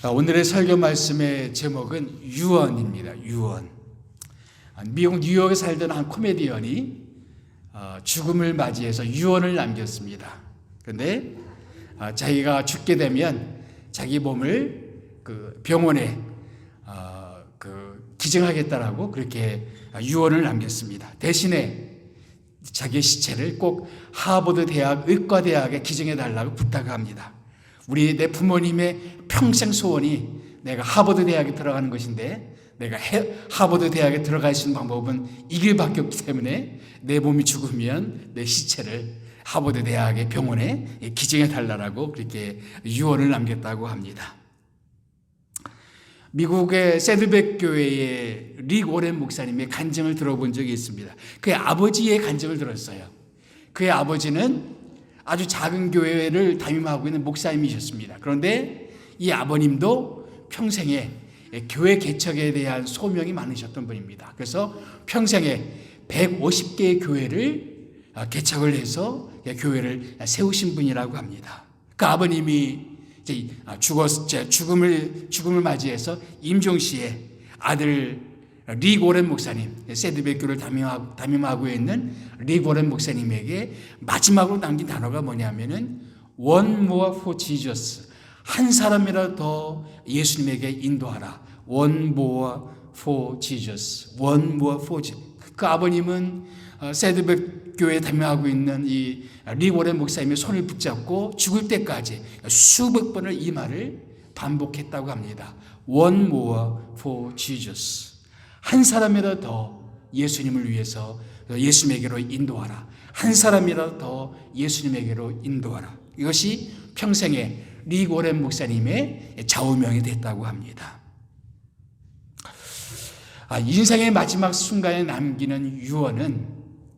오늘의 설교 말씀의 제목은 유언입니다. 유언. 미국 뉴욕에 살던 한 코미디언이 죽음을 맞이해서 유언을 남겼습니다. 그런데 자기가 죽게 되면 자기 몸을 그 병원에 기증하겠다라고 그렇게 유언을 남겼습니다. 대신에 자기 시체를 꼭 하버드 대학 의과대학에 기증해 달라고 부탁합니다. 내 부모님의 평생 소원이 내가 하버드 대학에 들어가는 것인데 내가 하버드 대학에 들어갈 수 있는 방법은 이 길밖에 없기 때문에 내 몸이 죽으면 내 시체를 하버드 대학의 병원에 기증해 달라고 그렇게 유언을 남겼다고 합니다. 미국의 세드백 교회의 릭 오렌 목사님의 간증을 들어본 적이 있습니다. 그의 아버지의 간증을 들었어요. 그의 아버지는 아주 작은 교회를 담임하고 있는 목사님이셨습니다. 그런데 이 아버님도 평생에 교회 개척에 대한 소명이 많으셨던 분입니다. 그래서 평생에 150개의 교회를 개척을 해서 교회를 세우신 분이라고 합니다. 그 아버님이 죽음을 맞이해서 임종시에 아들 릭 오렌 목사님, 세드백 교를 담임하고 있는 릭 오렌 목사님에게 마지막으로 남긴 단어가 뭐냐면은 One more for Jesus. 한 사람이라도 더 예수님에게 인도하라. One more for Jesus. One more for Jesus. 그 아버님은 세드백 교회에 담임하고 있는 이 릭 오렌 목사님의 손을 붙잡고 죽을 때까지 수백 번을 이 말을 반복했다고 합니다. One more for Jesus. 한 사람이라도 더 예수님을 위해서 예수님에게로 인도하라. 한 사람이라도 더 예수님에게로 인도하라. 이것이 평생에 릭 오렌 목사님의 좌우명이 됐다고 합니다. 인생의 마지막 순간에 남기는 유언은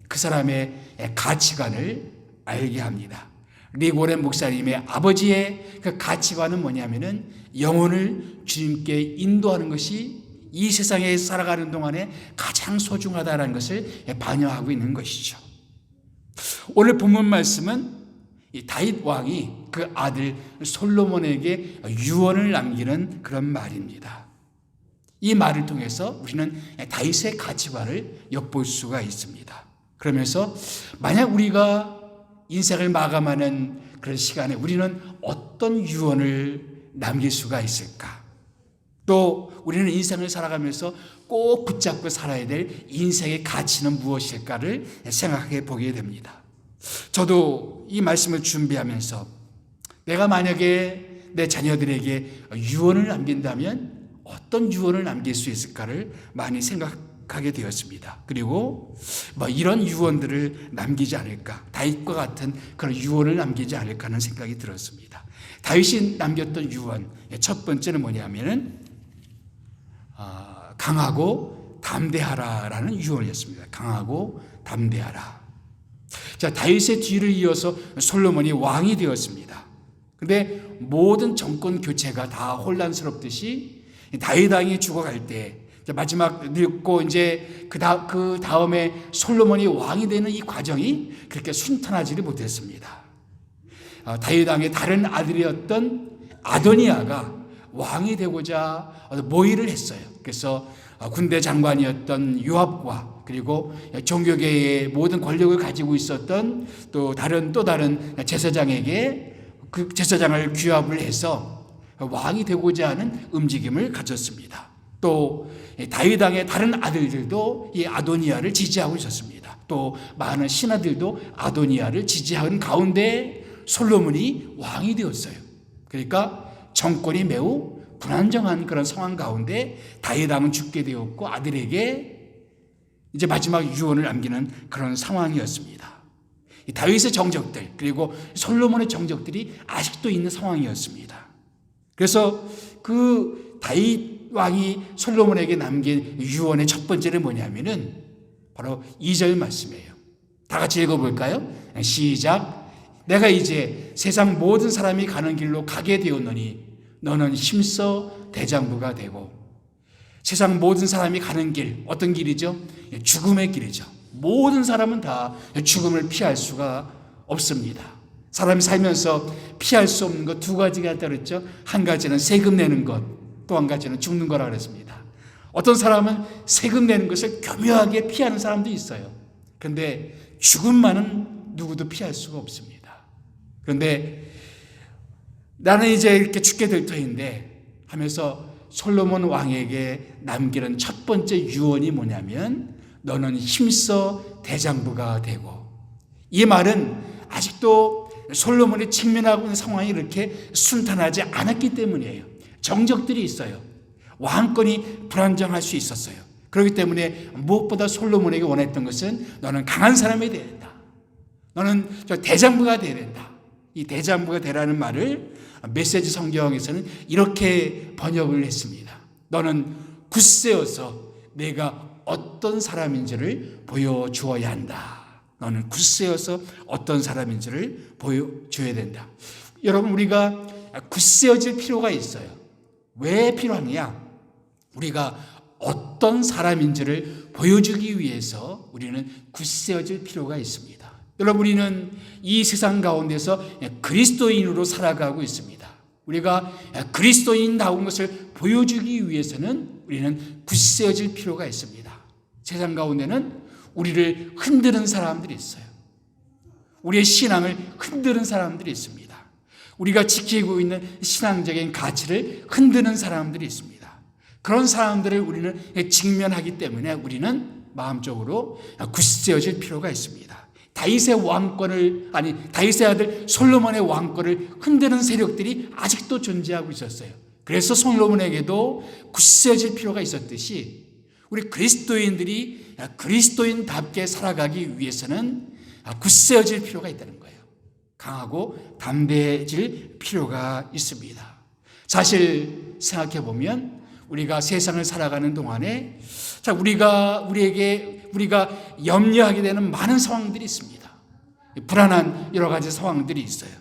그 사람의 가치관을 알게 합니다. 릭 오렌 목사님의 아버지의 그 가치관은 뭐냐면은 영혼을 주님께 인도하는 것이 이 세상에 살아가는 동안에 가장 소중하다는 것을 반영하고 있는 것이죠. 오늘 본문 말씀은 이 다윗 왕이 그 아들 솔로몬에게 유언을 남기는 그런 말입니다. 이 말을 통해서 우리는 다윗의 가치관을 엿볼 수가 있습니다. 그러면서 만약 우리가 인생을 마감하는 그런 시간에 우리는 어떤 유언을 남길 수가 있을까? 또 우리는 인생을 살아가면서 꼭 붙잡고 살아야 될 인생의 가치는 무엇일까를 생각해 보게 됩니다. 저도 이 말씀을 준비하면서 내가 만약에 내 자녀들에게 유언을 남긴다면 어떤 유언을 남길 수 있을까를 많이 생각하게 되었습니다. 그리고 이런 유언들을 남기지 않을까, 다윗과 같은 그런 유언을 남기지 않을까 하는 생각이 들었습니다. 다윗이 남겼던 유언, 첫 번째는 뭐냐면은 강하고 담대하라라는 유언이었습니다. 강하고 담대하라. 자, 다윗의 뒤를 이어서 솔로몬이 왕이 되었습니다. 그런데 모든 정권 교체가 다 혼란스럽듯이 다윗 왕이 죽어갈 때 마지막 늙고 이제 그 다음에 솔로몬이 왕이 되는 이 과정이 그렇게 순탄하지를 못했습니다. 다윗 왕의 다른 아들이었던 아도니아가 왕이 되고자 모의를 했어요. 그래서 군대 장관이었던 요압과 그리고 종교계의 모든 권력을 가지고 있었던 또 다른 제사장에게 그 제사장을 규합을 해서 왕이 되고자 하는 움직임을 가졌습니다. 또 다윗 왕의 다른 아들들도 이 아도니아를 지지하고 있었습니다. 또 많은 신하들도 아도니아를 지지하는 가운데 솔로몬이 왕이 되었어요. 그러니까 정권이 매우 불안정한 그런 상황 가운데 다윗 왕은 죽게 되었고 아들에게 이제 마지막 유언을 남기는 그런 상황이었습니다. 다윗의 정적들 그리고 솔로몬의 정적들이 아직도 있는 상황이었습니다. 그래서 그 다윗 왕이 솔로몬에게 남긴 유언의 첫 번째는 뭐냐면은 바로 2절 말씀이에요. 다 같이 읽어볼까요? 시작. 내가 이제 세상 모든 사람이 가는 길로 가게 되었노니 너는 힘써 대장부가 되고. 세상 모든 사람이 가는 길, 어떤 길이죠? 죽음의 길이죠. 모든 사람은 다 죽음을 피할 수가 없습니다. 사람이 살면서 피할 수 없는 것 두 가지가 있다고 그랬죠. 한 가지는 세금 내는 것, 또 한 가지는 죽는 거라고 그랬습니다. 어떤 사람은 세금 내는 것을 교묘하게 피하는 사람도 있어요. 그런데 죽음만은 누구도 피할 수가 없습니다. 그런데 나는 이제 이렇게 죽게 될 터인데 하면서 솔로몬 왕에게 남기는 첫 번째 유언이 뭐냐면 너는 힘써 대장부가 되고, 이 말은 아직도 솔로몬이 직면하고 있는 상황이 이렇게 순탄하지 않았기 때문이에요. 정적들이 있어요. 왕권이 불안정할 수 있었어요. 그렇기 때문에 무엇보다 솔로몬에게 원했던 것은 너는 강한 사람이 되어야 된다. 너는 대장부가 되어야 된다. 이 대장부가 되라는 말을 메시지 성경에서는 이렇게 번역을 했습니다. 너는 굳세어서 내가 어떤 사람인지를 보여주어야 한다. 너는 굳세어서 어떤 사람인지를 보여줘야 된다. 여러분, 우리가 굳세어질 필요가 있어요. 왜 필요하느냐? 우리가 어떤 사람인지를 보여주기 위해서 우리는 굳세어질 필요가 있습니다. 여러분, 우리는 이 세상 가운데서 그리스도인으로 살아가고 있습니다. 우리가 그리스도인다운 것을 보여주기 위해서는 우리는 굳세어질 필요가 있습니다. 세상 가운데는 우리를 흔드는 사람들이 있어요. 우리의 신앙을 흔드는 사람들이 있습니다. 우리가 지키고 있는 신앙적인 가치를 흔드는 사람들이 있습니다. 그런 사람들을 우리는 직면하기 때문에 우리는 마음적으로 굳세어질 필요가 있습니다. 다윗의 아들 솔로몬의 왕권을 흔드는 세력들이 아직도 존재하고 있었어요. 그래서 솔로몬에게도 굳세어질 필요가 있었듯이 우리 그리스도인들이 그리스도인답게 살아가기 위해서는 굳세어질 필요가 있다는 거예요. 강하고 담대해질 필요가 있습니다. 사실 생각해 보면 우리가 세상을 살아가는 동안에 우리가 염려하게 되는 많은 상황들이 있습니다. 불안한 여러 가지 상황들이 있어요.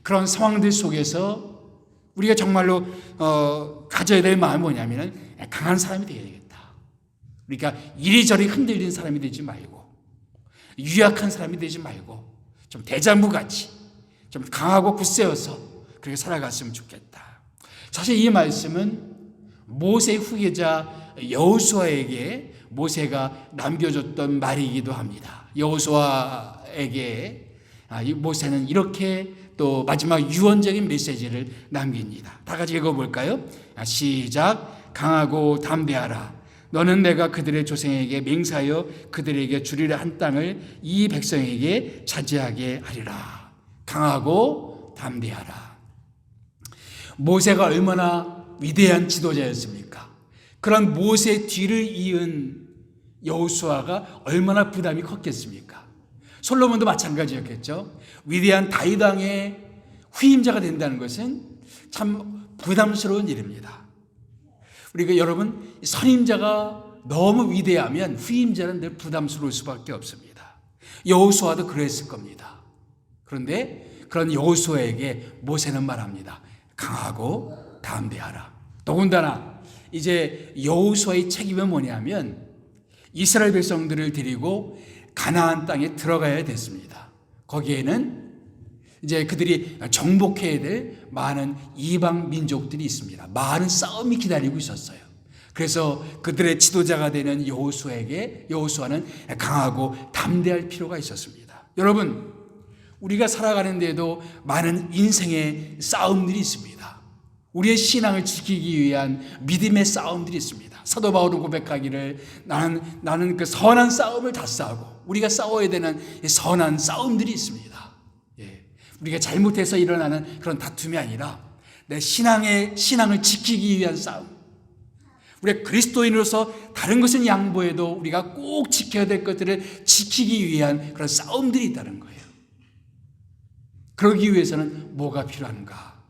그런 상황들 속에서 우리가 정말로 가져야 될 마음이 뭐냐면 강한 사람이 되어야 되겠다. 그러니까 이리저리 흔들리는 사람이 되지 말고, 유약한 사람이 되지 말고 좀 대장부같이 좀 강하고 굳세어서 그렇게 살아갔으면 좋겠다. 사실 이 말씀은 모세 후계자 여호수아에게 모세가 남겨줬던 말이기도 합니다. 여호수아에게 모세는 이렇게 또 마지막 유언적인 메시지를 남깁니다. 다 같이 읽어볼까요? 시작. 강하고 담대하라. 너는 내가 그들의 조상에게 맹세하여 그들에게 주리라 한 땅을 이 백성에게 차지하게 하리라. 강하고 담대하라. 모세가 얼마나 위대한 지도자였습니까? 그런 모세 뒤를 이은 여호수아가 얼마나 부담이 컸겠습니까? 솔로몬도 마찬가지였겠죠. 위대한 다윗 왕의 후임자가 된다는 것은 참 부담스러운 일입니다. 우리가 여러분, 선임자가 너무 위대하면 후임자는 늘 부담스러울 수밖에 없습니다. 여호수아도 그랬을 겁니다. 그런데 그런 여호수아에게 모세는 말합니다. 강하고 담대하라. 더군다나 이제 여호수아의 책임은 뭐냐면 이스라엘 백성들을 데리고 가나안 땅에 들어가야 됐습니다. 거기에는 이제 그들이 정복해야 될 많은 이방 민족들이 있습니다. 많은 싸움이 기다리고 있었어요. 그래서 그들의 지도자가 되는 여호수아는 강하고 담대할 필요가 있었습니다. 여러분, 우리가 살아가는 데도 많은 인생의 싸움들이 있습니다. 우리의 신앙을 지키기 위한 믿음의 싸움들이 있습니다. 사도 바울은 고백하기를 나는 그 선한 싸움을 다 싸우고, 우리가 싸워야 되는 선한 싸움들이 있습니다. 우리가 잘못해서 일어나는 그런 다툼이 아니라 내 신앙을 지키기 위한 싸움. 우리가 그리스도인으로서 다른 것은 양보해도 우리가 꼭 지켜야 될 것들을 지키기 위한 그런 싸움들이 있다는 거예요. 그러기 위해서는 뭐가 필요한가?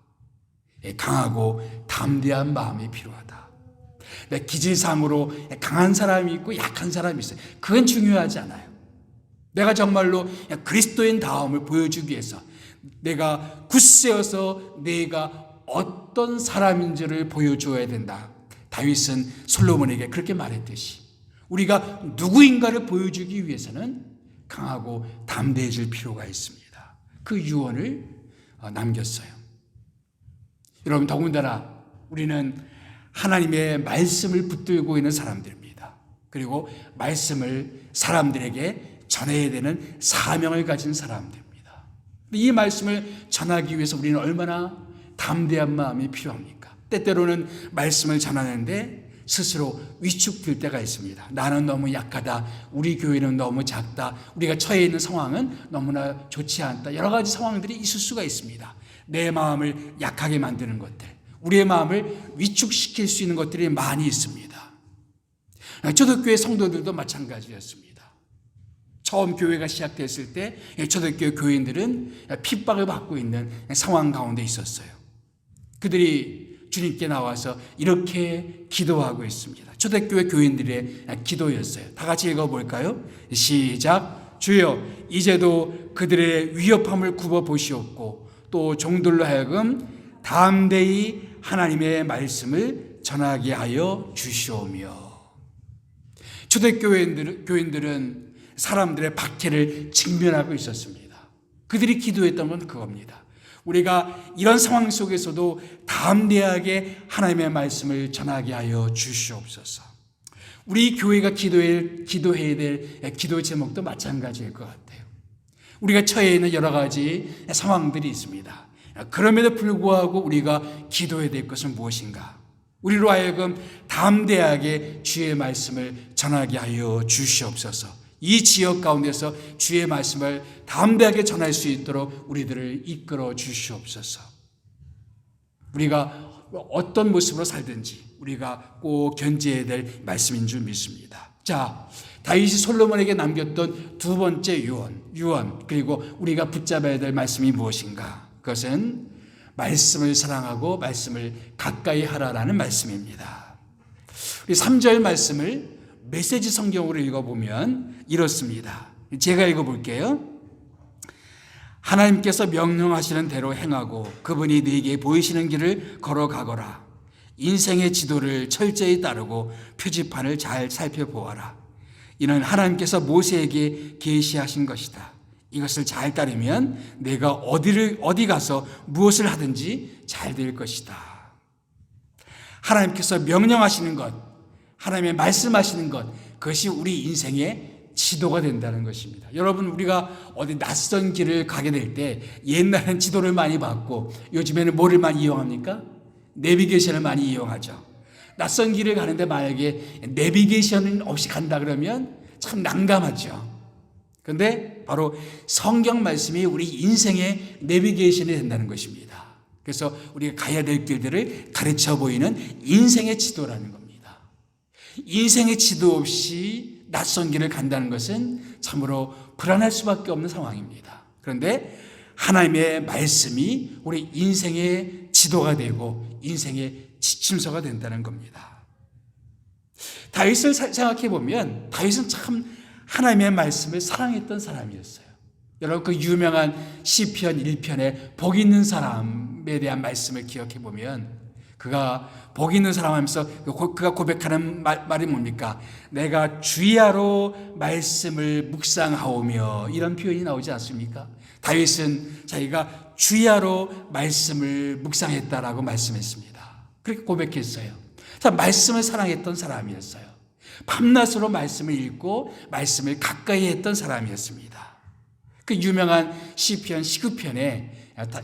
강하고 담대한 마음이 필요하다. 내 기질상으로 강한 사람이 있고 약한 사람이 있어요. 그건 중요하지 않아요. 내가 정말로 그리스도인 다움을 보여주기 위해서 내가 굳세어서 내가 어떤 사람인지를 보여줘야 된다. 다윗은 솔로몬에게 그렇게 말했듯이 우리가 누구인가를 보여주기 위해서는 강하고 담대해질 필요가 있습니다. 그 유언을 남겼어요. 여러분, 더군다나 우리는 하나님의 말씀을 붙들고 있는 사람들입니다. 그리고 말씀을 사람들에게 전해야 되는 사명을 가진 사람들입니다. 이 말씀을 전하기 위해서 우리는 얼마나 담대한 마음이 필요합니까? 때때로는 말씀을 전하는데 스스로 위축될 때가 있습니다. 나는 너무 약하다. 우리 교회는 너무 작다. 우리가 처해 있는 상황은 너무나 좋지 않다. 여러 가지 상황들이 있을 수가 있습니다. 내 마음을 약하게 만드는 것들, 우리의 마음을 위축시킬 수 있는 것들이 많이 있습니다. 초대교회 성도들도 마찬가지였습니다. 처음 교회가 시작됐을 때 초대교회 교인들은 핍박을 받고 있는 상황 가운데 있었어요. 그들이 주님께 나와서 이렇게 기도하고 있습니다. 초대교회 교인들의 기도였어요. 다 같이 읽어볼까요? 시작. 주여, 이제도 그들의 위협함을 굽어보시옵고 또 종들로 하여금 담대히 하나님의 말씀을 전하게 하여 주시오며. 초대교인들은 사람들의 박해를 직면하고 있었습니다. 그들이 기도했던 건 그겁니다. 우리가 이런 상황 속에서도 담대하게 하나님의 말씀을 전하게 하여 주시옵소서. 우리 교회가 기도해야 될 기도 제목도 마찬가지일 것 같아요. 우리가 처해 있는 여러 가지 상황들이 있습니다. 그럼에도 불구하고 우리가 기도해야 될 것은 무엇인가? 우리로 하여금 담대하게 주의 말씀을 전하게 하여 주시옵소서. 이 지역 가운데서 주의 말씀을 담대하게 전할 수 있도록 우리들을 이끌어 주시옵소서. 우리가 어떤 모습으로 살든지 우리가 꼭 견지해야 될 말씀인 줄 믿습니다. 자, 다윗이 솔로몬에게 남겼던 두 번째 유언, 그리고 우리가 붙잡아야 될 말씀이 무엇인가? 그것은 말씀을 사랑하고 말씀을 가까이 하라라는 말씀입니다. 우리 3절 말씀을 메시지 성경으로 읽어보면 이렇습니다. 제가 읽어볼게요. 하나님께서 명령하시는 대로 행하고 그분이 네게 보이시는 길을 걸어가거라. 인생의 지도를 철저히 따르고 표지판을 잘 살펴보아라. 이는 하나님께서 모세에게 계시하신 것이다. 이것을 잘 따르면 내가 어디 가서 무엇을 하든지 잘 될 것이다. 하나님께서 명령하시는 것, 하나님의 말씀하시는 것, 그것이 우리 인생의 지도가 된다는 것입니다. 여러분, 우리가 어디 낯선 길을 가게 될 때 옛날에는 지도를 많이 봤고 요즘에는 뭐를 많이 이용합니까? 내비게이션을 많이 이용하죠. 낯선 길을 가는데 만약에 내비게이션 없이 간다 그러면 참 난감하죠. 그런데 바로 성경 말씀이 우리 인생의 내비게이션이 된다는 것입니다. 그래서 우리가 가야 될 길들을 가르쳐 보이는 인생의 지도라는 겁니다. 인생의 지도 없이 낯선 길을 간다는 것은 참으로 불안할 수밖에 없는 상황입니다. 그런데 하나님의 말씀이 우리 인생의 지도가 되고 인생의 지침서가 된다는 겁니다. 다윗을 생각해 보면 다윗은 참 하나님의 말씀을 사랑했던 사람이었어요. 여러분, 그 유명한 시편 1편에 복 있는 사람에 대한 말씀을 기억해 보면 그가 복 있는 사람 하면서 그가 고백하는 말이 뭡니까? 내가 주야로 말씀을 묵상하오며, 이런 표현이 나오지 않습니까? 다윗은 자기가 주야로 말씀을 묵상했다라고 말씀했습니다. 그렇게 고백했어요. 자, 말씀을 사랑했던 사람이었어요. 밤낮으로 말씀을 읽고 말씀을 가까이 했던 사람이었습니다. 그 유명한 시편 19편에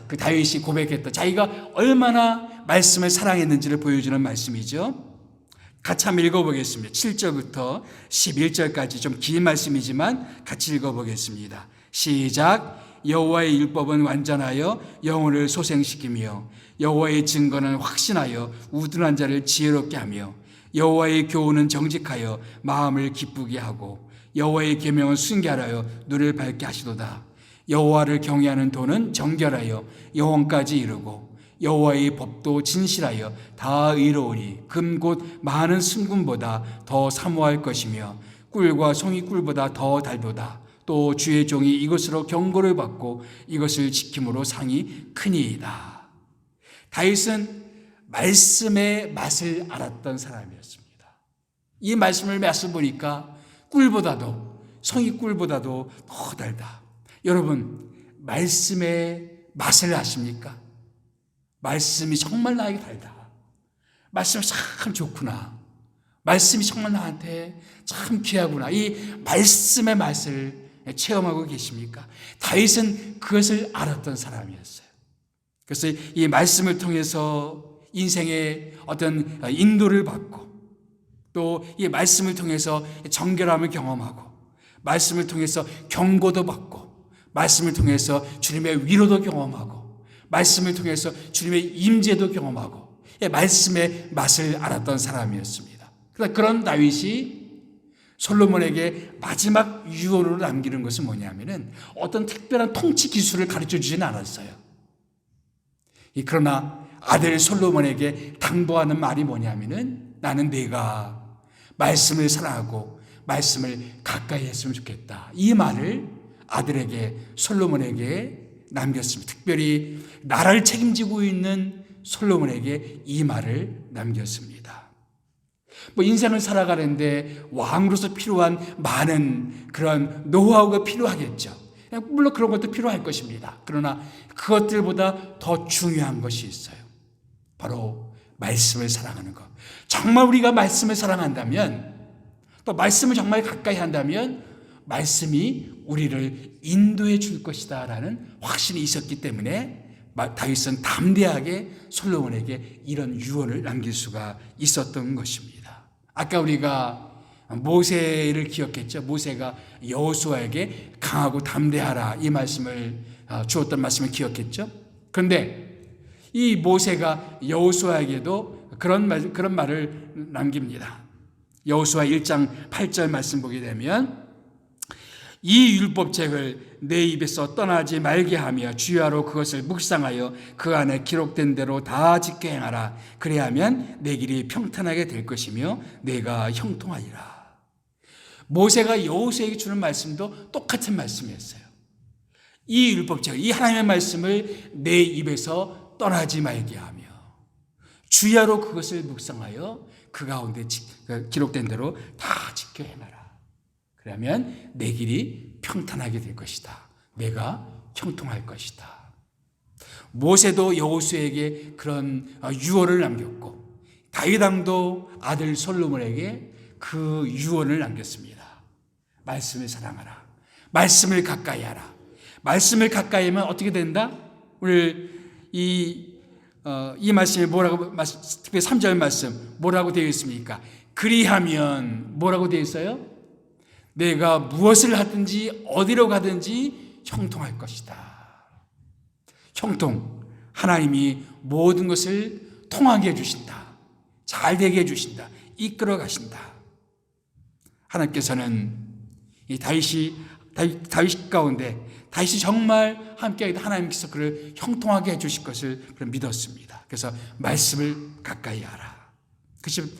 그 다윗이 고백했던 자기가 얼마나 말씀을 사랑했는지를 보여주는 말씀이죠. 같이 한번 읽어보겠습니다. 7절부터 11절까지 좀 긴 말씀이지만 같이 읽어보겠습니다. 시작. 여호와의 율법은 완전하여 영혼을 소생시키며 여호와의 증거는 확신하여 우둔한 자를 지혜롭게 하며 여호와의 교훈은 정직하여 마음을 기쁘게 하고 여호와의 계명은 순결하여 눈을 밝게 하시도다. 여호와를 경외하는 도는 정결하여 영혼까지 이르고 여호와의 법도 진실하여 다 의로우니 금 곧 많은 순금보다 더 사모할 것이며 꿀과 송이꿀보다 더 달도다. 또 주의 종이 이것으로 경고를 받고 이것을 지킴으로 상이 크니이다. 다윗은 말씀의 맛을 알았던 사람이었습니다. 이 말씀을 맛을 보니까 꿀보다도, 성이 꿀보다도 더 달다. 여러분, 말씀의 맛을 아십니까? 말씀이 정말 나에게 달다. 말씀이 참 좋구나. 말씀이 정말 나한테 참 귀하구나. 이 말씀의 맛을 체험하고 계십니까? 다윗은 그것을 알았던 사람이었어요. 그래서 이 말씀을 통해서 인생의 어떤 인도를 받고 또 이 말씀을 통해서 정결함을 경험하고 말씀을 통해서 경고도 받고 말씀을 통해서 주님의 위로도 경험하고 말씀을 통해서 주님의 임재도 경험하고 말씀의 맛을 알았던 사람이었습니다. 그런 다윗이 솔로몬에게 마지막 유언으로 남기는 것은 뭐냐면은 어떤 특별한 통치 기술을 가르쳐 주지는 않았어요. 그러나 아들 솔로몬에게 당부하는 말이 뭐냐면은 나는 네가 말씀을 사랑하고 말씀을 가까이 했으면 좋겠다. 이 말을 아들에게 솔로몬에게 남겼습니다. 특별히 나라를 책임지고 있는 솔로몬에게 이 말을 남겼습니다. 인생을 살아가는데 왕으로서 필요한 많은 그런 노하우가 필요하겠죠. 물론 그런 것도 필요할 것입니다. 그러나 그것들보다 더 중요한 것이 있어요. 바로 말씀을 사랑하는 것. 정말 우리가 말씀을 사랑한다면 또 말씀을 정말 가까이 한다면 말씀이 우리를 인도해 줄 것이다 라는 확신이 있었기 때문에 다윗은 담대하게 솔로몬에게 이런 유언을 남길 수가 있었던 것입니다. 아까 우리가 모세를 기억했죠. 모세가 여호수아에게 강하고 담대하라 이 말씀을 주었던 말씀을 기억했죠. 그런데 이 모세가 여호수아에게도 그런 말을 남깁니다. 여호수아 1장 8절 말씀 보게 되면 이 율법책을 내 입에서 떠나지 말게 하며 주야로 그것을 묵상하여 그 안에 기록된 대로 다 지켜 행하라. 그래야면 내 길이 평탄하게 될 것이며 내가 형통하리라. 모세가 여호수아에게 주는 말씀도 똑같은 말씀이었어요. 이 율법책, 이 하나님의 말씀을 내 입에서 떠나지 말게 하며 주야로 그것을 묵상하여 그 가운데 기록된 대로 다 지켜 행하라. 그러면 내 길이 평탄하게 될 것이다. 내가 형통할 것이다. 모세도 여호수아에게 그런 유언을 남겼고 다윗 왕도 아들 솔로몬에게 그 유언을 남겼습니다. 말씀을 사랑하라. 말씀을 가까이 하라. 말씀을 가까이 하면 어떻게 된다? 오늘 이 말씀이 뭐라고, 특별히 3절 말씀 뭐라고 되어 있습니까? 그리하면 뭐라고 되어 있어요? 내가 무엇을 하든지 어디로 가든지 형통할 것이다. 형통. 하나님이 모든 것을 통하게 해주신다. 잘 되게 해주신다. 이끌어 가신다. 하나님께서는 이 다윗 가운데 다윗이 정말 함께하게 하나님께서 그를 형통하게 해주실 것을 믿었습니다. 그래서 말씀을 가까이 하라. 그것이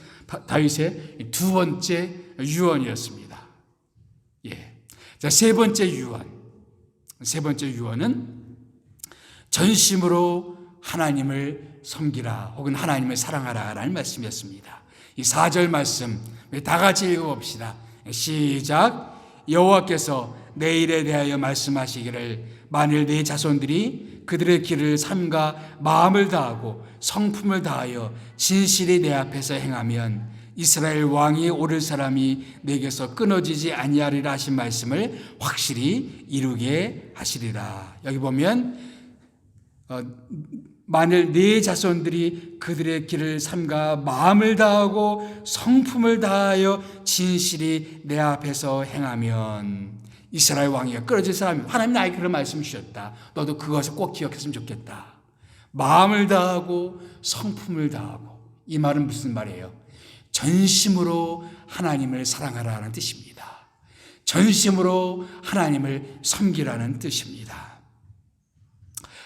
다윗의 두 번째 유언이었습니다. 자, 세 번째 유언은 전심으로 하나님을 섬기라 혹은 하나님을 사랑하라 라는 말씀이었습니다. 이 4절 말씀 다 같이 읽어봅시다. 시작. 여호와께서 내 일에 대하여 말씀하시기를 만일 내 자손들이 그들의 길을 삼가 마음을 다하고 성품을 다하여 진실이 내 앞에서 행하면 이스라엘 왕이 오를 사람이 내게서 끊어지지 아니하리라 하신 말씀을 확실히 이루게 하시리라. 여기 보면 만일 네 자손들이 그들의 길을 삼가 마음을 다하고 성품을 다하여 진실이 내 앞에서 행하면 이스라엘 왕이가 끊어질 사람이 하나님 나에게 그런 말씀 주셨다. 너도 그것을 꼭 기억했으면 좋겠다. 마음을 다하고 성품을 다하고 이 말은 무슨 말이에요? 전심으로 하나님을 사랑하라는 뜻입니다. 전심으로 하나님을 섬기라는 뜻입니다.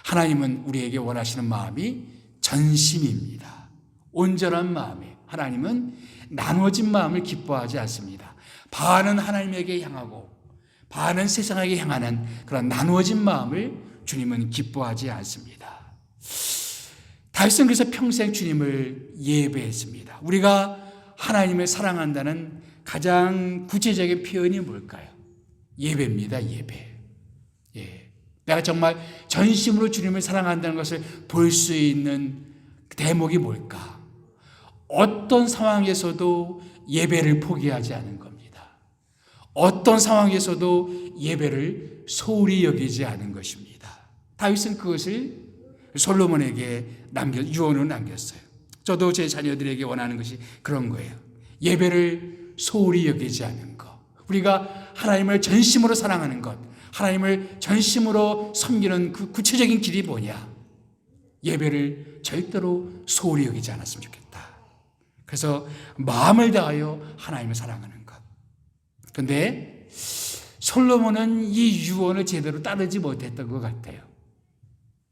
하나님은 우리에게 원하시는 마음이 전심입니다. 온전한 마음이에요. 하나님은 나눠진 마음을 기뻐하지 않습니다. 반은 하나님에게 향하고 반은 세상에게 향하는 그런 나누어진 마음을 주님은 기뻐하지 않습니다. 다윗은 그래서 평생 주님을 예배했습니다. 우리가 하나님을 사랑한다는 가장 구체적인 표현이 뭘까요? 예배입니다. 예배. 내가 정말 전심으로 주님을 사랑한다는 것을 볼 수 있는 대목이 뭘까? 어떤 상황에서도 예배를 포기하지 않은 겁니다. 어떤 상황에서도 예배를 소홀히 여기지 않은 것입니다. 다윗은 그것을 솔로몬에게 유언으로 남겼어요. 저도 제 자녀들에게 원하는 것이 그런 거예요. 예배를 소홀히 여기지 않은 것. 우리가 하나님을 전심으로 사랑하는 것, 하나님을 전심으로 섬기는 그 구체적인 길이 뭐냐? 예배를 절대로 소홀히 여기지 않았으면 좋겠다. 그래서 마음을 다하여 하나님을 사랑하는 것. 그런데 솔로몬은 이 유언을 제대로 따르지 못했던 것 같아요.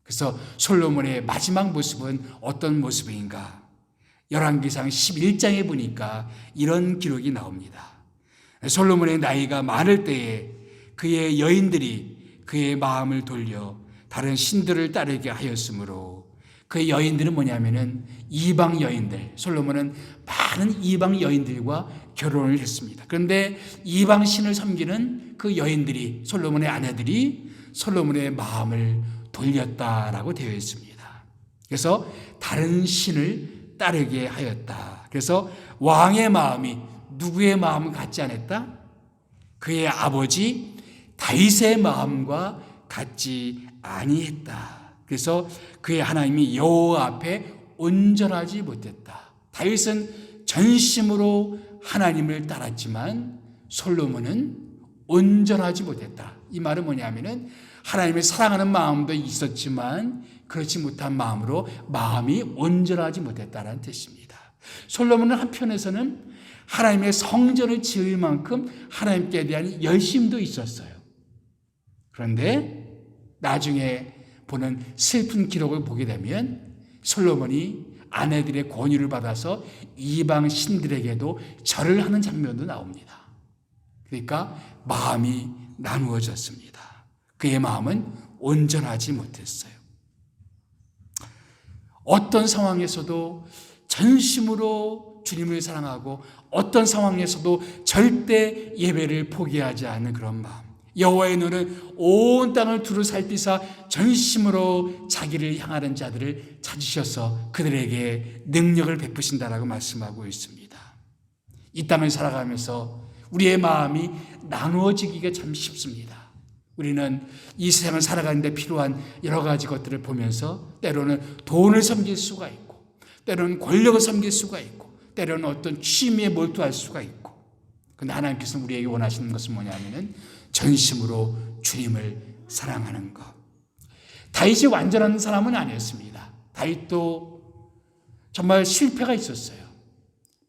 그래서 솔로몬의 마지막 모습은 어떤 모습인가? 열왕기상 11장에 보니까 이런 기록이 나옵니다. 솔로몬의 나이가 많을 때에 그의 여인들이 그의 마음을 돌려 다른 신들을 따르게 하였으므로, 그의 여인들은 뭐냐면은 이방 여인들, 솔로몬은 많은 이방 여인들과 결혼을 했습니다. 그런데 이방 신을 섬기는 그 여인들이, 솔로몬의 아내들이 솔로몬의 마음을 돌렸다라고 되어 있습니다. 그래서 다른 신을 따르게 하였다. 그래서 왕의 마음이 누구의 마음을 같지 않았다? 그의 아버지 다윗의 마음과 같지 아니했다. 그래서 그의 하나님이 여호와 앞에 온전하지 못했다. 다윗은 전심으로 하나님을 따랐지만 솔로몬은 온전하지 못했다. 이 말은 뭐냐면은 하나님을 사랑하는 마음도 있었지만 그렇지 못한 마음으로 마음이 온전하지 못했다는 뜻입니다. 솔로몬은 한편에서는 하나님의 성전을 지을 만큼 하나님께 대한 열심도 있었어요. 그런데 나중에 보는 슬픈 기록을 보게 되면 솔로몬이 아내들의 권유를 받아서 이방 신들에게도 절을 하는 장면도 나옵니다. 그러니까 마음이 나누어졌습니다. 그의 마음은 온전하지 못했어요. 어떤 상황에서도 전심으로 주님을 사랑하고 어떤 상황에서도 절대 예배를 포기하지 않는 그런 마음. 여호와의 눈은 온 땅을 두루 살피사 전심으로 자기를 향하는 자들을 찾으셔서 그들에게 능력을 베푸신다라고 말씀하고 있습니다. 이 땅을 살아가면서 우리의 마음이 나누어지기가 참 쉽습니다. 우리는 이 세상을 살아가는데 필요한 여러 가지 것들을 보면서 때로는 돈을 섬길 수가 있고, 때로는 권력을 섬길 수가 있고, 때로는 어떤 취미에 몰두할 수가 있고. 그런데 하나님께서는 우리에게 원하시는 것은 뭐냐면은 전심으로 주님을 사랑하는 것. 다윗이 완전한 사람은 아니었습니다. 다윗도 정말 실패가 있었어요.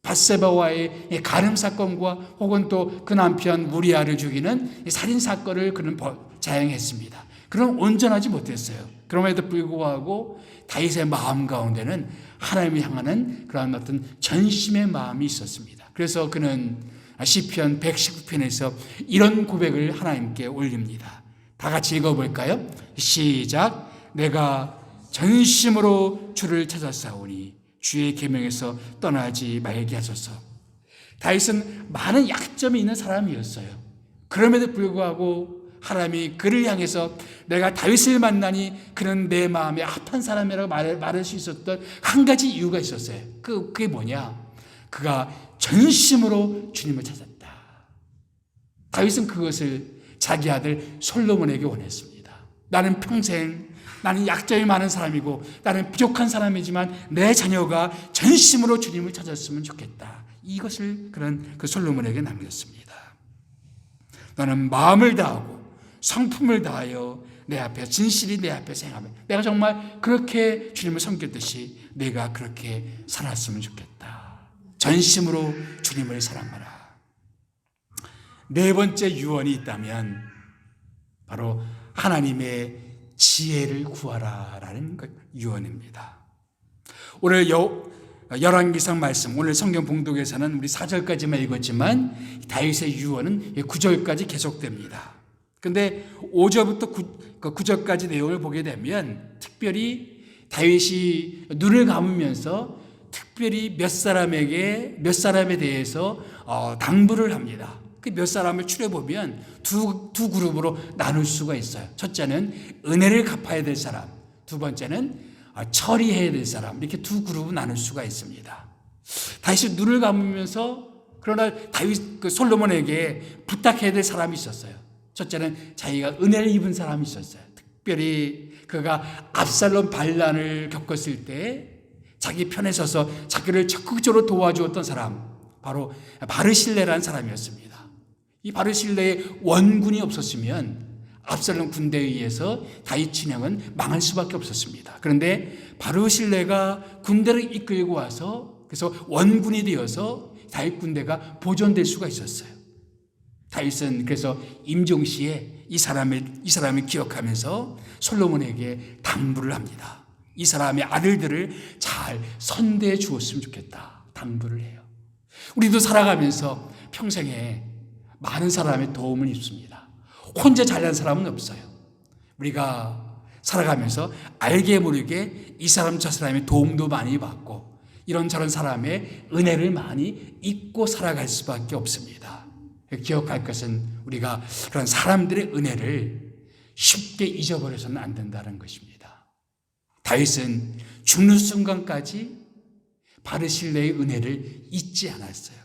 밧세바와의 간음 사건과 혹은 또 그 남편 우리아를 죽이는 살인 사건을 그는 자행했습니다. 그럼 온전하지 못했어요. 그럼에도 불구하고 다윗의 마음 가운데는 하나님을 향하는 그런 어떤 전심의 마음이 있었습니다. 그래서 그는 시편 119편에서 이런 고백을 하나님께 올립니다. 다 같이 읽어볼까요? 시작. 내가 전심으로 주를 찾았사오니 주의 계명에서 떠나지 말게 하소서. 다윗은 많은 약점이 있는 사람이었어요. 그럼에도 불구하고 하나님이 그를 향해서 내가 다윗을 만나니 그는 내 마음에 합한 사람이라고 말할 수 있었던 한 가지 이유가 있었어요. 그게 뭐냐? 그가 전심으로 주님을 찾았다. 다윗은 그것을 자기 아들 솔로몬에게 원했습니다. 나는 약점이 많은 사람이고 나는 부족한 사람이지만 내 자녀가 전심으로 주님을 찾았으면 좋겠다. 이것을 그 솔로몬에게 남겼습니다. 너는 마음을 다하고 성품을 다하여 내 앞에 진실이 내 앞에 행하며 내가 정말 그렇게 주님을 섬겼듯이 내가 그렇게 살았으면 좋겠다. 전심으로 주님을 사랑하라. 네 번째 유언이 있다면 바로 하나님의 지혜를 구하라라는 유언입니다. 오늘 열왕기상 말씀, 오늘 성경 봉독에서는 우리 4절까지만 읽었지만 다윗의 유언은 9절까지 계속됩니다. 그런데 5절부터 9절까지 내용을 보게 되면 특별히 다윗이 눈을 감으면서 특별히 몇 사람에 대해서 당부를 합니다. 그 몇 사람을 추려보면 두 그룹으로 나눌 수가 있어요. 첫째는 은혜를 갚아야 될 사람, 두 번째는 처리해야 될 사람, 이렇게 두 그룹으로 나눌 수가 있습니다. 다윗이 눈을 감으면서 그러나 다윗 솔로몬에게 부탁해야 될 사람이 있었어요. 첫째는 자기가 은혜를 입은 사람이 있었어요. 특별히 그가 압살롬 반란을 겪었을 때 자기 편에 서서 자기를 적극적으로 도와주었던 사람, 바로 바르실레라는 사람이었습니다. 이 바르실레의 원군이 없었으면 압살롬 군대에 의해서 다윗 진영은 망할 수밖에 없었습니다. 그런데 바르실레가 군대를 이끌고 와서 그래서 원군이 되어서 다윗 군대가 보존될 수가 있었어요. 다윗은 그래서 임종시에 이 사람을 기억하면서 솔로몬에게 당부를 합니다. 이 사람의 아들들을 잘 선대해 주었으면 좋겠다. 당부를 해요. 우리도 살아가면서 평생에 많은 사람의 도움을 입습니다. 혼자 잘난 사람은 없어요. 우리가 살아가면서 알게 모르게 이 사람 저 사람의 도움도 많이 받고 이런저런 사람의 은혜를 많이 잊고 살아갈 수밖에 없습니다. 기억할 것은 우리가 그런 사람들의 은혜를 쉽게 잊어버려서는 안 된다는 것입니다. 다윗은 죽는 순간까지 바르실레의 은혜를 잊지 않았어요.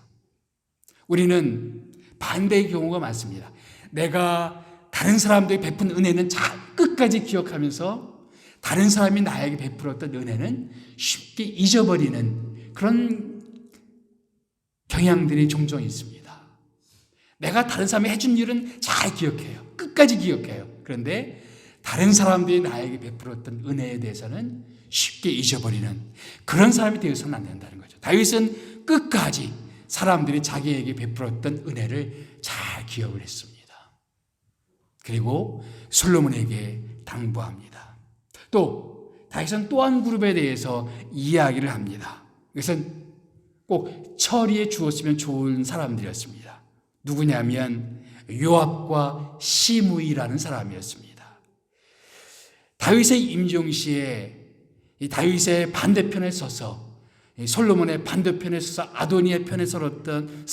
우리는 반대의 경우가 많습니다. 내가 다른 사람들이 베푼 은혜는 끝까지 기억하면서 다른 사람이 나에게 베풀었던 은혜는 쉽게 잊어버리는 그런 경향들이 종종 있습니다. 내가 다른 사람이 해준 일은 잘 기억해요. 끝까지 기억해요. 그런데 다른 사람들이 나에게 베풀었던 은혜에 대해서는 쉽게 잊어버리는 그런 사람이 되어서는 안 된다는 거죠. 다윗은 끝까지 사람들이 자기에게 베풀었던 은혜를 잘 기억을 했습니다. 그리고 솔로몬에게 당부합니다. 또 다윗은 또 한 그룹에 대해서 이야기를 합니다. 이것은 꼭 처리해 주었으면 좋은 사람들이었습니다. 누구냐면 요압과 시므이라는 사람이었습니다. 다윗의 임종시에 이 다윗의 반대편에 서서 솔로몬의 반대편에 서서 아도니의 편에 섰던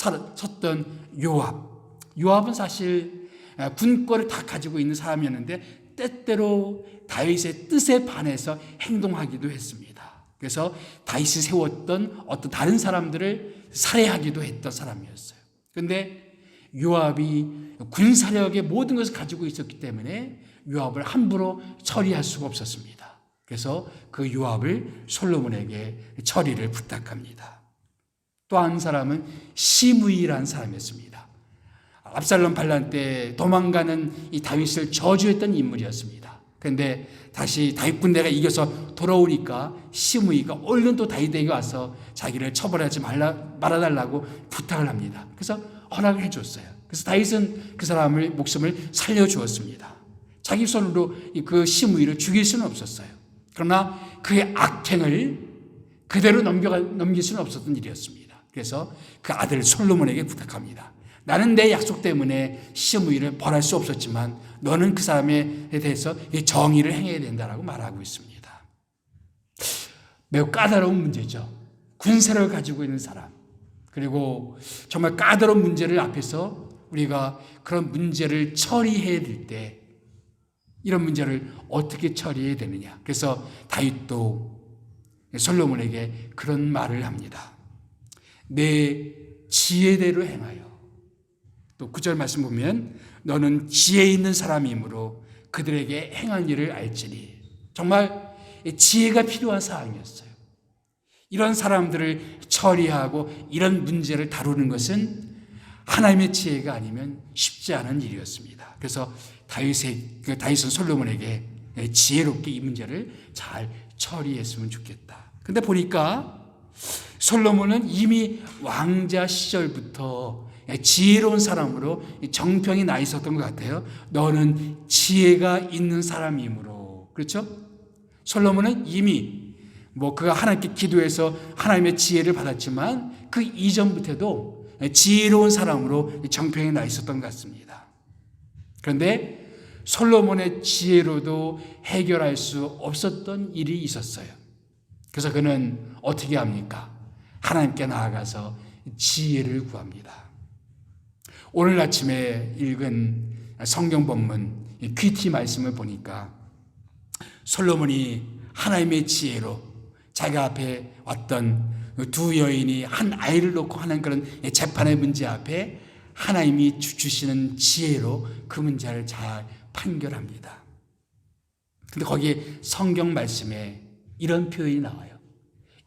요압은 사실 군권을 다 가지고 있는 사람이었는데 때때로 다윗의 뜻에 반해서 행동하기도 했습니다. 그래서 다윗이 세웠던 어떤 다른 사람들을 살해하기도 했던 사람이었어요. 그런데 요압이 군사력의 모든 것을 가지고 있었기 때문에 요압을 함부로 처리할 수가 없었습니다. 그래서 그 요압을 솔로몬에게 처리를 부탁합니다. 또 한 사람은 시므이라는 사람이었습니다. 압살롬 반란 때 도망가는 이 다윗을 저주했던 인물이었습니다. 그런데 다시 다윗 군대가 이겨서 돌아오니까 시므이가 얼른 또 다윗에게 와서 자기를 처벌하지 말아달라고 부탁을 합니다. 그래서 허락을 해줬어요. 그래서 다윗은 그 사람의 목숨을 살려주었습니다. 자기 손으로 그 시므이를 죽일 수는 없었어요. 그러나 그의 악행을 그대로 넘길 수는 없었던 일이었습니다. 그래서 그 아들 솔로몬에게 부탁합니다. 나는 내 약속 때문에 시므이를 벌할 수 없었지만 너는 그 사람에 대해서 정의를 행해야 된다라고 말하고 있습니다. 매우 까다로운 문제죠. 군사를 가지고 있는 사람, 그리고 정말 까다로운 문제를 앞에서 우리가 그런 문제를 처리해야 될 때 이런 문제를 어떻게 처리해야 되느냐. 그래서 다윗도 솔로몬에게 그런 말을 합니다. 내 지혜대로 행하여. 또 9절 말씀 보면 너는 지혜 있는 사람이므로 그들에게 행한 일을 알지니. 정말 지혜가 필요한 상황이었어요. 이런 사람들을 처리하고 이런 문제를 다루는 것은 하나님의 지혜가 아니면 쉽지 않은 일이었습니다. 그래서 다윗은 솔로몬에게 지혜롭게 이 문제를 잘 처리했으면 좋겠다. 근데 보니까 솔로몬은 이미 왕자 시절부터 지혜로운 사람으로 정평이 나 있었던 것 같아요. 너는 지혜가 있는 사람이므로. 그렇죠? 솔로몬은 이미 그가 하나님께 기도해서 하나님의 지혜를 받았지만 그 이전부터도 지혜로운 사람으로 정평이 나 있었던 것 같습니다. 그런데 솔로몬의 지혜로도 해결할 수 없었던 일이 있었어요. 그래서 그는 어떻게 합니까? 하나님께 나아가서 지혜를 구합니다. 오늘 아침에 읽은 성경 본문 퀴티 말씀을 보니까 솔로몬이 하나님의 지혜로 자기가 앞에 왔던 두 여인이 한 아이를 놓고 하는 그런 재판의 문제 앞에 하나님이 주시는 지혜로 그 문제를 잘 판결합니다. 근데 거기에 성경 말씀에 이런 표현이 나와요.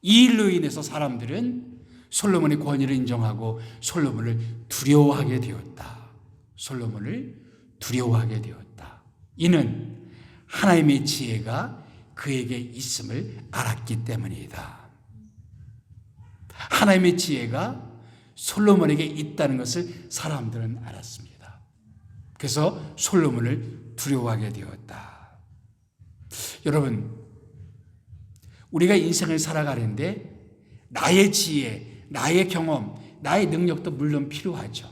이 일로 인해서 사람들은 솔로몬의 권위를 인정하고 솔로몬을 두려워하게 되었다. 솔로몬을 두려워하게 되었다. 이는 하나님의 지혜가 그에게 있음을 알았기 때문이다. 하나님의 지혜가 솔로몬에게 있다는 것을 사람들은 알았습니다. 그래서 솔로몬을 두려워하게 되었다. 여러분, 우리가 인생을 살아가는데 나의 지혜, 나의 경험, 나의 능력도 물론 필요하죠.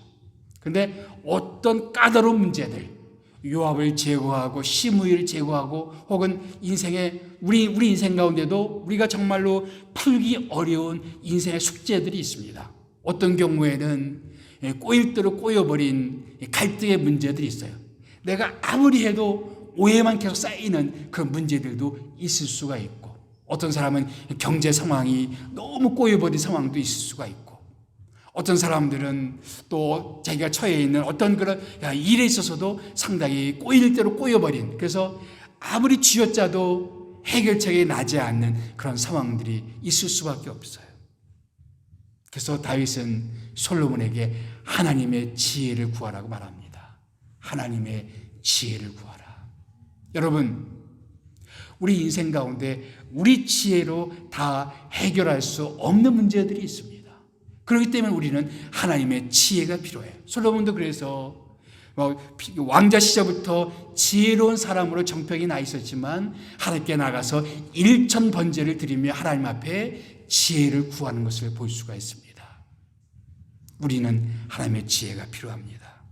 그런데 어떤 까다로운 문제들, 요압을 제거하고 시므이를 제거하고 혹은 인생의 우리 인생 가운데도 우리가 정말로 풀기 어려운 인생의 숙제들이 있습니다. 어떤 경우에는 꼬일 대로 꼬여버린 갈등의 문제들이 있어요. 내가 아무리 해도 오해만 계속 쌓이는 그런 문제들도 있을 수가 있고, 어떤 사람은 경제 상황이 너무 꼬여버린 상황도 있을 수가 있고, 어떤 사람들은 또 자기가 처해 있는 어떤 그런 일에 있어서도 상당히 꼬일 대로 꼬여버린, 그래서 아무리 쥐어짜도 해결책이 나지 않는 그런 상황들이 있을 수밖에 없어요. 그래서 다윗은 솔로몬에게 하나님의 지혜를 구하라고 말합니다. 하나님의 지혜를 구하라. 여러분, 우리 인생 가운데 우리 지혜로 다 해결할 수 없는 문제들이 있습니다. 그렇기 때문에 우리는 하나님의 지혜가 필요해요. 솔로몬도 그래서 왕자 시절부터 지혜로운 사람으로 정평이 나 있었지만 하나님께 나가서 1000번제를 드리며 하나님 앞에 지혜를 구하는 것을 볼 수가 있습니다. 우리는 하나님의 지혜가 필요합니다.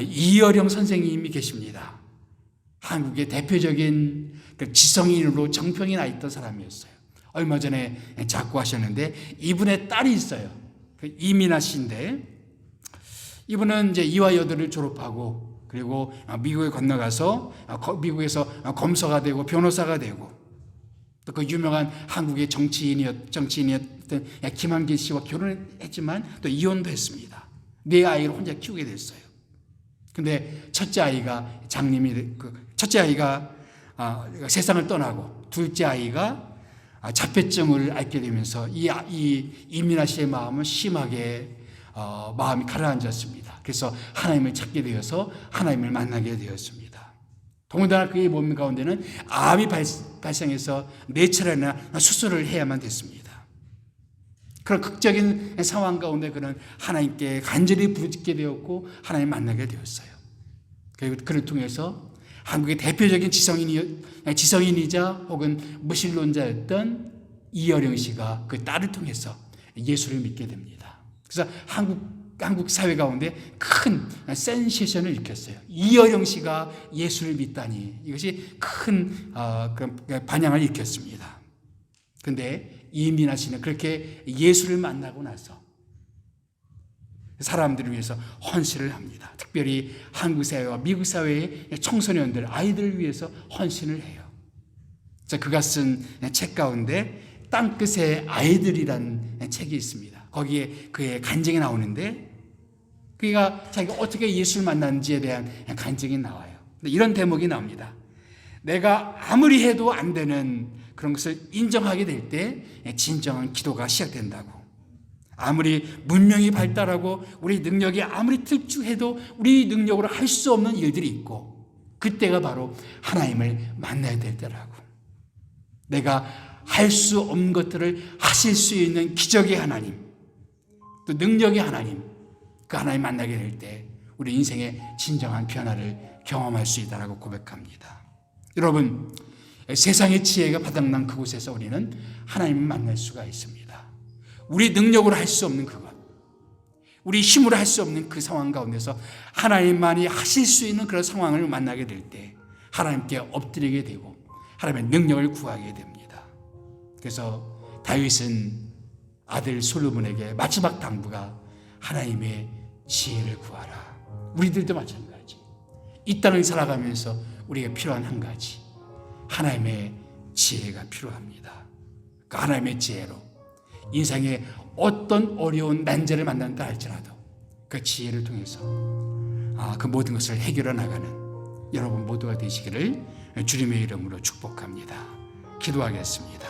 이어령 선생님이 계십니다. 한국의 대표적인 지성인으로 정평이 나 있던 사람이었어요. 얼마 전에 작고하셨는데 이분의 딸이 있어요. 이민아 씨인데, 이분은 이제 이화여대를 졸업하고 그리고 미국에 건너가서 미국에서 검사가 되고 변호사가 되고, 또 그 유명한 한국의 정치인이었던 김한길 씨와 결혼했지만 또 이혼도 했습니다. 4아이를 혼자 키우게 됐어요. 근데 첫째 아이가 세상을 떠나고 둘째 아이가 자폐증을 앓게 되면서 이 이민아 씨의 마음은 심하게 마음이 가라앉았습니다. 그래서 하나님을 찾게 되어서 하나님을 만나게 되었습니다. 더군다나 그의 몸 가운데는 암이 발생해서 4차례나 수술을 해야만 됐습니다. 그런 극적인 상황 가운데 그는 하나님께 간절히 부르짖게 되었고 하나님 만나게 되었어요. 그리고 그를 통해서 한국의 대표적인 지성인이자 혹은 무신론자였던 이어령 씨가 그 딸을 통해서 예수를 믿게 됩니다. 그래서 한국 사회 가운데 큰 센세이션을 일으켰어요. 이어령 씨가 예수를 믿다니, 이것이 큰 반향을 일으켰습니다. 그런데 이민아 씨는 그렇게 예수를 만나고 나서 사람들을 위해서 헌신을 합니다. 특별히 한국 사회와 미국 사회의 청소년들, 아이들을 위해서 헌신을 해요. 그가 쓴 책 가운데 땅끝의 아이들이라는 책이 있습니다. 거기에 그의 간증이 나오는데, 그가 자기가 어떻게 예수를 만났는지에 대한 간증이 나와요. 이런 대목이 나옵니다. 내가 아무리 해도 안 되는 그런 것을 인정하게 될 때 진정한 기도가 시작된다고. 아무리 문명이 발달하고 우리 능력이 아무리 특출해도 우리 능력으로 할 수 없는 일들이 있고, 그때가 바로 하나님을 만나야 될 때라고. 내가 할 수 없는 것들을 하실 수 있는 기적의 하나님, 또 능력의 하나님, 그 하나님 만나게 될 때 우리 인생의 진정한 변화를 경험할 수 있다라고 고백합니다. 여러분, 세상의 지혜가 바닥난 그곳에서 우리는 하나님을 만날 수가 있습니다. 우리 능력으로 할 수 없는 그것, 우리 힘으로 할 수 없는 그 상황 가운데서 하나님만이 하실 수 있는 그런 상황을 만나게 될 때 하나님께 엎드리게 되고 하나님의 능력을 구하게 됩니다. 그래서 다윗은 아들 솔로몬에게 마지막 당부가 하나님의 지혜를 구하라. 우리들도 마찬가지. 이 땅을 살아가면서 우리가 필요한 한 가지, 하나님의 지혜가 필요합니다. 그 하나님의 지혜로 인생의 어떤 어려운 난제를 만난다 할지라도 그 지혜를 통해서 그 모든 것을 해결해 나가는 여러분 모두가 되시기를 주님의 이름으로 축복합니다. 기도하겠습니다.